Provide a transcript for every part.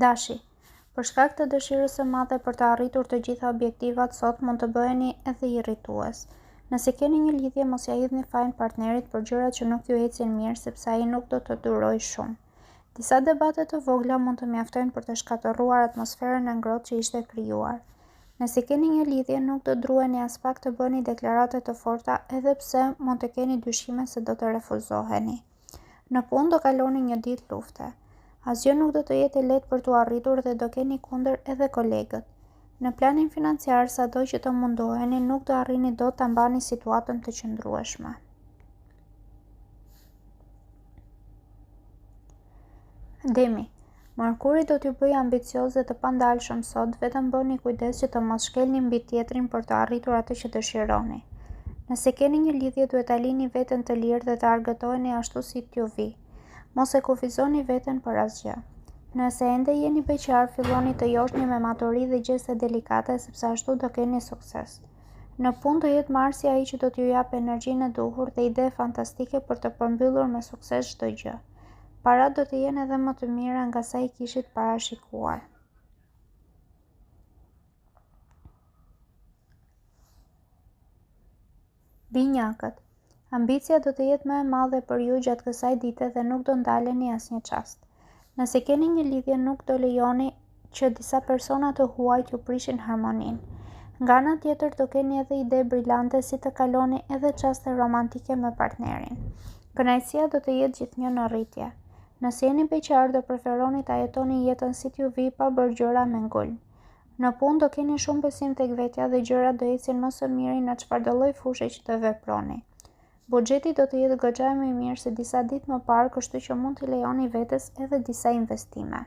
Dashi, për shkak të dëshirës së madhe për të arritur të gjitha objektivat, sot mund të bëheni edhe irritues. Nëse keni një lidhje, mos ja hidhni fajin partnerit për gjërat që nuk ju ecin mirë, sepse ai nuk do të durojë shumë. Disa debate të vogla mund të mjaftojnë për të shkatërruar atmosferën e ngrohtë që ishte krijuar. Nëse keni një lidhje, nuk do druheni as pak të bëni deklarate të forta, edhe pse mund të keni dyshime se do të refuzoheni. Në punë do kaloni një ditë lufte. Asgjë nuk do të jetë lehtë për t'u arritur dhe do keni kundër edhe kolegët. Në planin financiar, sado që të mundoheni, nuk do arrini dot ta mbani situatën të qëndrueshme. Demi, Merkuri do t'ju bëjë ambicioz dhe të pandalshëm sot, vetëm bëni kujdes që të mos shkelni mbi tjetrin për të arritur atë që dëshironi. Nëse keni një lidhje, duhet ta lini veten të lirë dhe të argëtoheni ashtu si t'ju vi. Mos e kufizoni veten për asgjë. Nëse ende jeni beqar, filloni të joshni me maturi dhe gjeste delikate, sepse ashtu do keni sukses. Në punë do jetë Marsi ai që do t'ju jap energjinë e duhur dhe ide fantastike për të përmbyllur me sukses çdo gjë. Parat do të jenë edhe më të mira nga sa i kishit parashikuar. Binjakët. Ambicia do të jetë më e madhe për ju gjatë kësaj dite dhe nuk do ndaleni asnjë çast. Nëse keni një lidhje, nuk do lejoni që disa persona të huaj t'ju prishin harmoninë. Nga ana tjetër do keni edhe ide brillante si të kaloni edhe çaste romantike me partnerin. Kënaqësia do të jetë gjithnjë në rritje. Nëse jeni beqar, do preferoni ta jetoni jetën si t'ju vi pa bërë gjëra me ngulm. Në punë do keni shumë besim tek vetja dhe gjërat do ecin më së miri në çfarëdo lloj fushë që të veproni. Buxheti do të jetë goxha më i mirë se disa ditë më parë, kështu që mund t'i lejoni vetes edhe disa investime.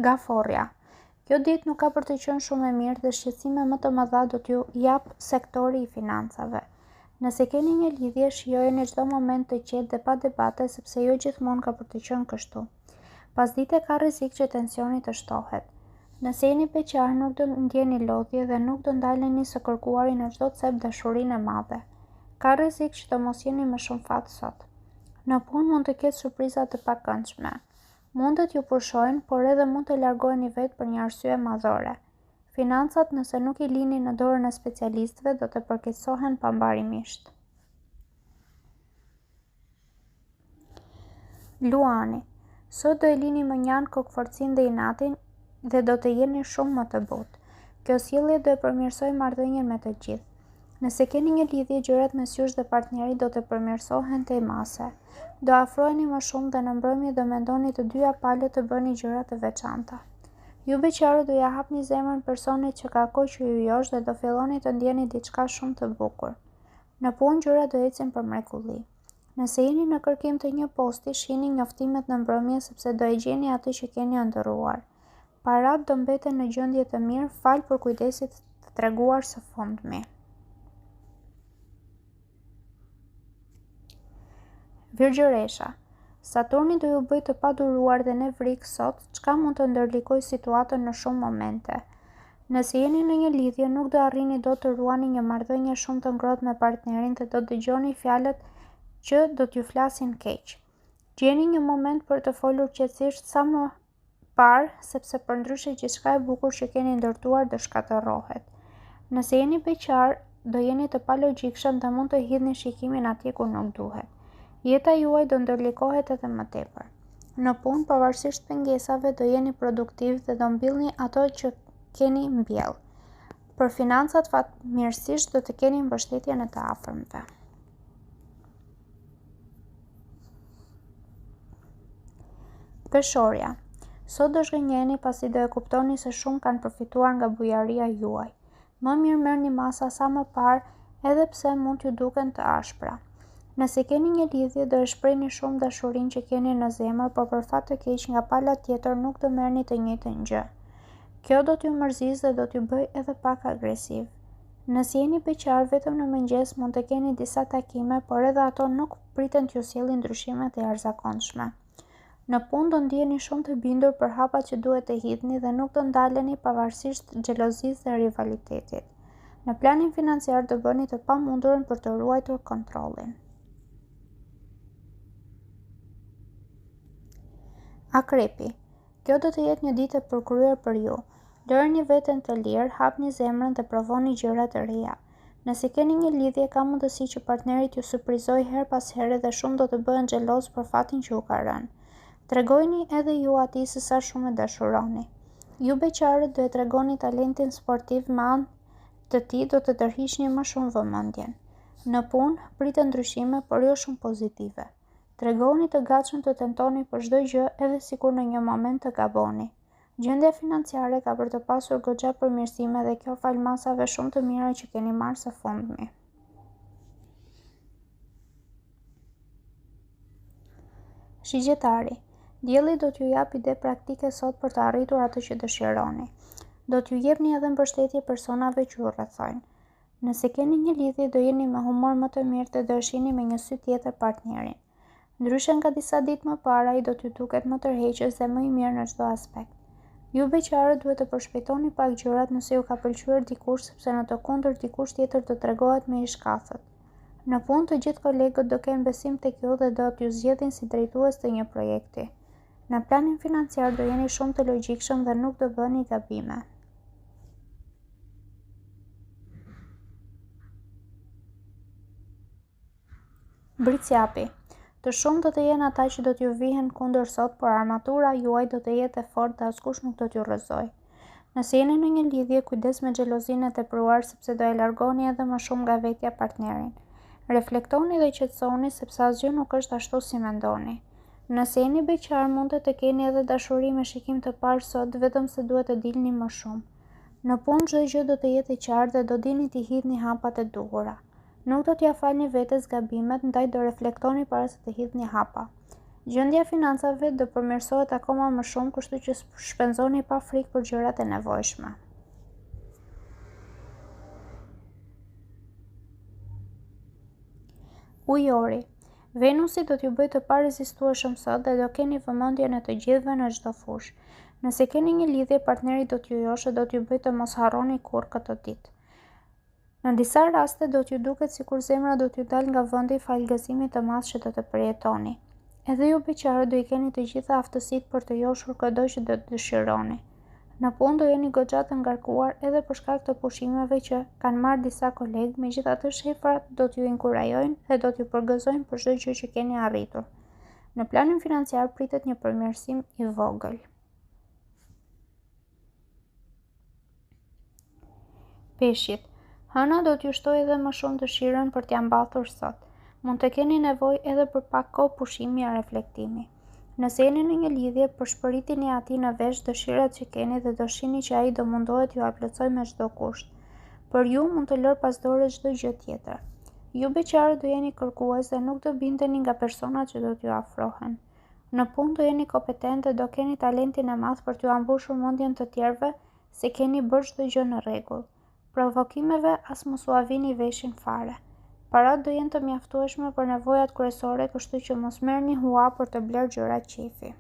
Gaforja. Kjo ditë nuk ka për të qenë shumë e mirë dhe shqetësime më të mëdha do t'ju jap sektori i financave. Nëse keni një lidhje, shijojeni çdo moment të qetë dhe pa debate, sepse jo gjithmonë ka për të qenë kështu. Pasdite ka rrezik që tensioni të shtohet. Nëse jeni beqar, nuk do ndjeni lodhje dhe nuk do ndaleni së kërkuari në çdo cep dashurinë e madhe. Ka rrezik që të mos jeni me shumë fat sot. Në punë mund të ketë surpriza të pakëndshme. Mundet ju pushojnë, por edhe mund të largoheni vetë për një arsye madhore. Financat, nëse nuk i lini në dorën e specialistëve, do të përkeqësohen pambarimisht. Luani. Sot do e lini mënjan, kokforcin dhe inatin dhe do të jeni shumë më të butë. Kjo sjellje do e përmirësojë marrëdhënien me të gjithë. Nëse keni një lidhje, gjërat mes jush dhe partnerit do të përmirësohen tej mase. Do afroheni më shumë dhe në mbrëmje do mendoni të dyja palët të bëni gjëra të veçanta. Ju beqarët do ja hapni zemrën personit që ka kohë që ju josh dhe do filloni të ndjeni diçka shumë të bukur. Në punë gjërat do ecin për mrekulli. Nëse jeni në kërkim të një posti, shihni njoftimet në mbrëmje sepse do e gjeni atë që keni ëndërruar. Parat do mbeten në gjendje të mirë fal për kujdesit të treguar së fundmi. Virgjëresha. Saturni do ju bëjë të paduruar dhe ne frikë sot, çka mund të ndërlikojë situatën në shumë momente. Nëse jeni në një lidhje, nuk do arrini dot të ruani një marrëdhënie shumë të ngrohtë me partnerin dhe do dëgjoni fjalët që do t'ju flasin keq. Gjeni një moment për të folur qetësisht sa më parë, sepse përndryshe gjithçka e bukur që keni ndërtuar do shkatërrohet. Nëse jeni beqar, do jeni të palogjikshëm dhe mund të hidhni shikimin atje ku nuk duhet. Jeta juaj do ndërlikohet edhe më tepër. Në punë, pavarësisht pengesave, do jeni produktiv dhe do mbillni ato që keni mbjell. Për financat fatmirësisht do të keni mbështetjen e të afërmve. Peshorja. Sot do zhgënjeni pasi do e kuptoni se shumë kanë përfituar nga bujaria juaj. Më mirë merrni masa sa më parë, edhe pse mund t'ju duken të ashpra. Nëse keni një lidhje, do e shprehni shumë dashurinë që keni në zemër, por për fat të keq nga pala tjetër nuk do merrni të njëjtën gjë. Kjo do t'ju mërzisë dhe do t'ju bëjë edhe pak agresiv. Nëse jeni beqar, vetëm në mëngjes mund të keni disa takime, por edhe ato nuk priten t'ju sjellin ndryshime të jashtëzakonshme. Në punë do ndjeni shumë të bindur për hapat që duhet të hidhni dhe nuk do ndaleni pavarësisht xhelozisë dhe rivalitetit. Në planin financiar do bëni të pamundurën për të ruajtur kontrollin. Akrepi. Kjo do të jetë një ditë e përkryer për ju. Lëreni veten të lirë, hapni zemrën dhe provoni gjëra të reja. Nëse keni një lidhje, ka mundësi që partnerit ju surprizojë her pas here dhe shumë do të bëhen xheloz për fatin që u ka rënë. Tregojini edhe ju atij se sa shumë e dashuroni. Ju beqarët do e tregoni talentin sportiv me anë të tij do të tërhiqni më shumë vëmendjen. Në punë, pritet ndryshime, por jo shumë pozitive. Tregoni të gatshëm të tentoni për çdo gjë edhe sikur në një moment të gaboni. Gjendja financiare ka për të pasur goxha përmirësime dhe kjo fal masave shumë të mira që keni marrë së fundmi. Shigjetari. Dielli do t'ju jap ide praktike sot për të arritur atë që dëshironi. Do t'ju jepni edhe mbështetje personave që ju rrethojnë. Nëse keni një lidhje, do jeni me humor më të mirë dhe do e shihni me një sy tjetër partnerin. Ndryshe nga disa ditë më para, ai do t'ju duket më tërheqës dhe më i mirë në çdo aspekt. Ju beqarët duhet të përshpejtoni pak gjërat nëse ju ka pëlqyer dikush, sepse në të kundërt dikush tjetër do tregohet me ish kafët. Në punë të gjithë kolegët do kenë besim tek ju dhe do t'ju zgjedhin si drejtues të një projekti. Në planin financiar do jeni shumë të logjikshëm dhe nuk do bëni gabime. Bricjapi. Të shumë do të jenë ata që do t'ju vihen kundër sot, por armatura juaj do të jetë e fortë dhe askush nuk do t'ju rrëzojë. Nëse jeni në një lidhje, kujdes me xhelozinë e tepruar sepse do e largoni edhe më shumë nga vetja partnerin. Reflektoni dhe qetësoni sepse asgjë nuk është ashtu si mendoni. Nëse jeni beqar, mund të keni edhe dashuri me shikim të parë sot, vetëm se duhet të dilni më shumë. Në punë çdo gjë do të jetë e qartë dhe do dini t'i hidhni hapat e duhura. Nuk do t'ja falni vetes gabimet, ndaj do reflektoni para se të hidhni hapa. Gjendja e financave do përmirësohet akoma më shumë, kështu që shpenzoni pa frikë për gjërat e nevojshme. Ujori. Venusi do t'ju bëjë të parezistueshëm sot dhe do keni vëmendjen e të gjithëve në çdo fushë. Nëse keni një lidhje, partneri do t'ju joshë do t'ju bëjë të mos harroni kurrë këtë ditë. Në disa raste do t'ju duket sikur zemra do t'ju dalë nga vendi fal gëzimit të madh që do të përjetoni. Edhe ju beqarët do i keni të gjitha aftësitë për të joshur çdo që do të dëshironi. Në punë do jeni goxha të ngarkuar edhe për shkak të pushimeve që kanë marrë disa kolegë, megjithatë shefrat do t'ju inkurajojnë dhe do t'ju përgëzojnë për çdo gjë që keni arritur. Në planin financiar pritet një përmirësim i vogël. Peshqit. Hëna do t'ju shtojë edhe më shumë dëshirën për t'ja mbathur sot. Mund të keni nevojë edhe për pak kohë pushimi e reflektimi. Nëse jeni në një lidhje, përshpëritini atij në vesh dëshirat që keni dhe do shihni që ai do mundohet ju plotësoj me çdo kusht. Për ju mund të lër pas dore çdo gjë tjetër. Ju beqarët do jeni kërkues dhe nuk do bindeni nga personat që do t'ju afrohen. Në punë do jeni kompetent dhe do keni talentin e madh për t'ju ambushur mendjen të tjerëve se keni bërë çdo gjë në rregull. Provokimeve as mos u avini veshin fare. Parat do jenë të mjaftueshme për nevojat kryesore, kështu që mos merrni hua për të bler gjëra qefi.